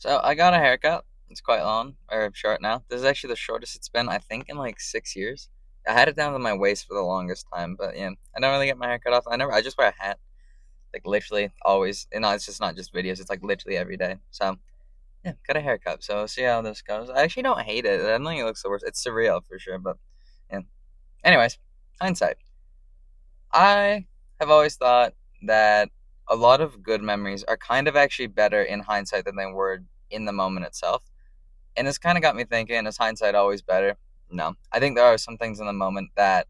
So I got a haircut. It's quite long or short now. This is actually the shortest it's been, I think, in like 6 years. I had it down to my waist for the longest time, but yeah, I don't really get my hair cut off. I just wear a hat, like literally always. And no, it's just not just videos. It's like literally every day. So yeah, got a haircut. So we'll see how this goes. I actually don't hate it. I don't think it looks the worst. It's surreal for sure, but yeah. Anyways, hindsight. I have always thought that a lot of good memories are kind of actually better in hindsight than they were in the moment itself. And it's kind of got me thinking, is hindsight always better? No. I think there are some things in the moment that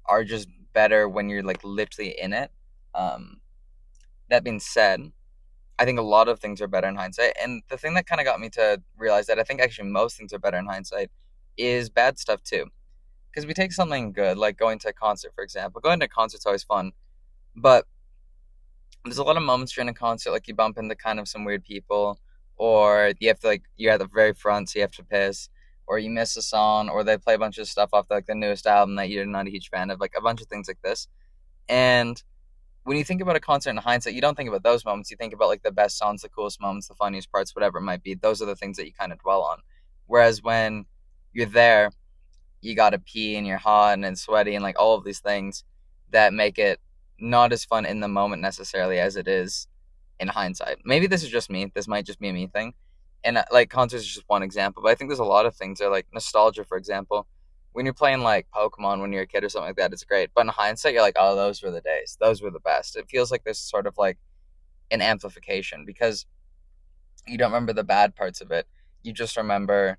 are just better when you're like literally in it. Um, that being said, I think a lot of things are better in hindsight. And the thing that kind of got me to realize that I think actually most things are better in hindsight is bad stuff too. Because we take something good, like going to a concert, for example. Going to a concert's always fun, but there's a lot of moments during a concert, like you bump into kind of some weird people, or you have to like you're at the very front, so you have to piss, or you miss a song, or they play a bunch of stuff off like the newest album that you're not a huge fan of, like a bunch of things like this. And when you think about a concert in hindsight, you don't think about those moments. You think about like the best songs, the coolest moments, the funniest parts, whatever it might be. Those are the things that you kind of dwell on. Whereas when you're there, you gotta pee and you're hot and it's sweaty and like all of these things that make it not as fun in the moment necessarily as it is in hindsight. Maybe this is just me. This might just be a me thing. And like concerts is just one example, but I think there's a lot of things that are like nostalgia, for example. When you're playing like Pokemon when you're a kid or something like that, it's great. But in hindsight, you're like, oh, those were the days. Those were the best. It feels like there's sort of like an amplification because you don't remember the bad parts of it. You just remember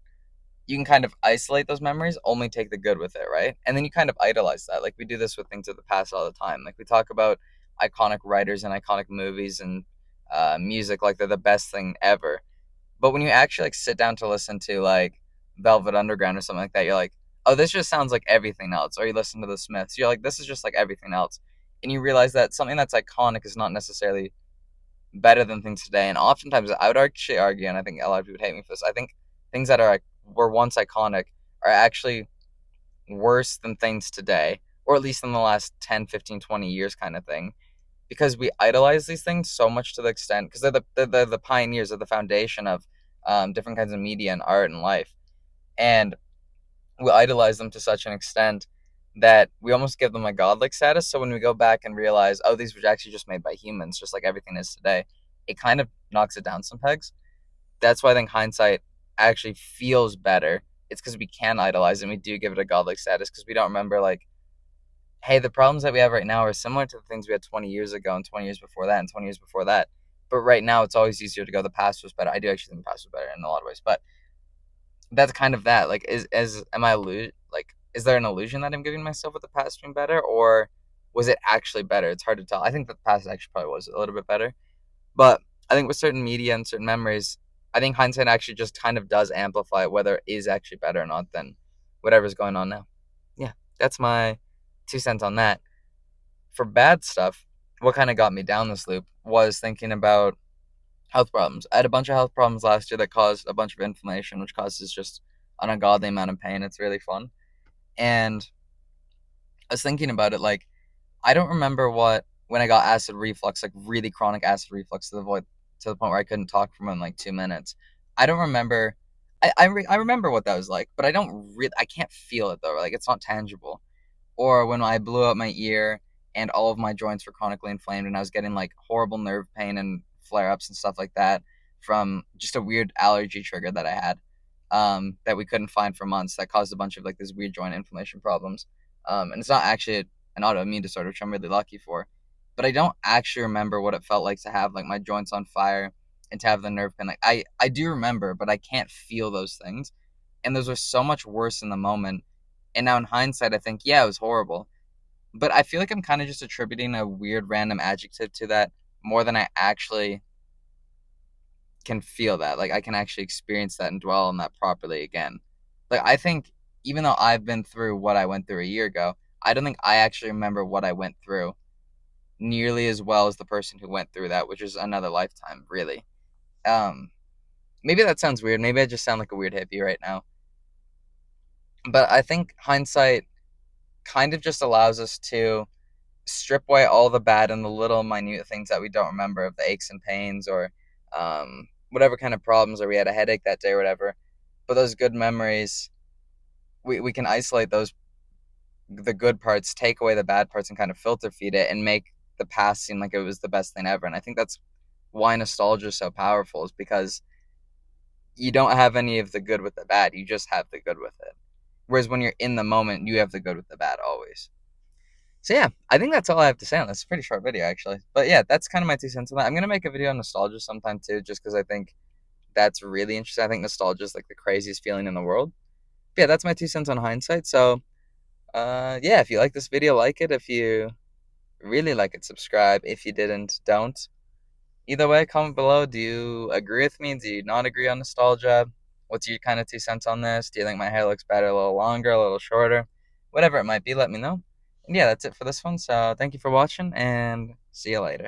you can kind of isolate those memories, only take the good with it, right? And then you kind of idolize that. Like we do this with things of the past all the time. Like we talk about iconic writers and iconic movies and music like they're the best thing ever. But when you actually like sit down to listen to like Velvet Underground or something like that, you're like, oh, this just sounds like everything else. Or you listen to the Smiths, you're like, this is just like everything else. And you realize that something that's iconic is not necessarily better than things today. And oftentimes, I would actually argue, and I think a lot of people would hate me for this. I think things that are like were once iconic are actually worse than things today, or at least in the last 10, 15, 20 years, kind of thing. Because we idolize these things so much to the extent, because they're the pioneers of the foundation of different kinds of media and art and life. And we idolize them to such an extent that we almost give them a godlike status. So when we go back and realize, oh, these were actually just made by humans, just like everything is today, it kind of knocks it down some pegs. That's why I think hindsight actually feels better. It's because we can idolize it and we do give it a godlike status because we don't remember, like, hey, the problems that we have right now are similar to the things we had 20 years ago and 20 years before that and 20 years before that. But right now, it's always easier to go, the past was better. I do actually think the past was better in a lot of ways. But that's kind of that. Like, am I like, is there an illusion that I'm giving myself with the past being better, or was it actually better? It's hard to tell. I think the past actually probably was a little bit better, but I think with certain media and certain memories, I think hindsight actually just kind of does amplify whether it is actually better or not than whatever's going on now. Yeah, that's my 2 cents on that. For bad stuff, what kind of got me down this loop was thinking about health problems. I had a bunch of health problems last year that caused a bunch of inflammation, which causes just an ungodly amount of pain. It's really fun. And I was thinking about it, like, I don't remember what when I got acid reflux, like really chronic acid reflux to the point where I couldn't talk for more than like 2 minutes. I don't remember. I remember what that was like, but I can't feel it though. Like it's not tangible. Or when I blew out my ear and all of my joints were chronically inflamed and I was getting like horrible nerve pain and flare ups and stuff like that from just a weird allergy trigger that I had, that we couldn't find for months, that caused a bunch of like these weird joint inflammation problems. And it's not actually an autoimmune disorder, which I'm really lucky for. But I don't actually remember what it felt like to have like my joints on fire and to have the nerve pain. Like I do remember, but I can't feel those things. And those are so much worse in the moment. And now in hindsight, I think, yeah, it was horrible. But I feel like I'm kind of just attributing a weird random adjective to that more than I actually can feel that. Like I can actually experience that and dwell on that properly again. Like I think even though I've been through what I went through a year ago, I don't think I actually remember what I went through nearly as well as the person who went through that, which is another lifetime, really. Um, Maybe that sounds weird. Maybe I just sound like a weird hippie right now. But I think hindsight kind of just allows us to strip away all the bad and the little minute things that we don't remember, of the aches and pains, or whatever kind of problems, or we had a headache that day or whatever. But those good memories, we can isolate those, the good parts, take away the bad parts, and kind of filter feed it and make the past seem like it was the best thing ever. And I think that's why nostalgia is so powerful, is because you don't have any of the good with the bad. You just have the good with it. Whereas when you're in the moment, you have the good with the bad always. So yeah, I think that's all I have to say on this. It's a pretty short video actually. But yeah, that's kind of my 2 cents on that. I'm gonna make a video on nostalgia sometime too, just because I think that's really interesting. I think nostalgia is like the craziest feeling in the world. But yeah, that's my 2 cents on hindsight. So yeah, if you like this video, like it. If you really like it, subscribe. If you didn't, don't. Either way, comment below. Do you agree with me? Do you not agree on nostalgia? What's your kind of 2 cents on this? Do you think my hair looks better a little longer, a little shorter? Whatever it might be, let me know. And yeah, that's it for this one. So thank you for watching, and see you later.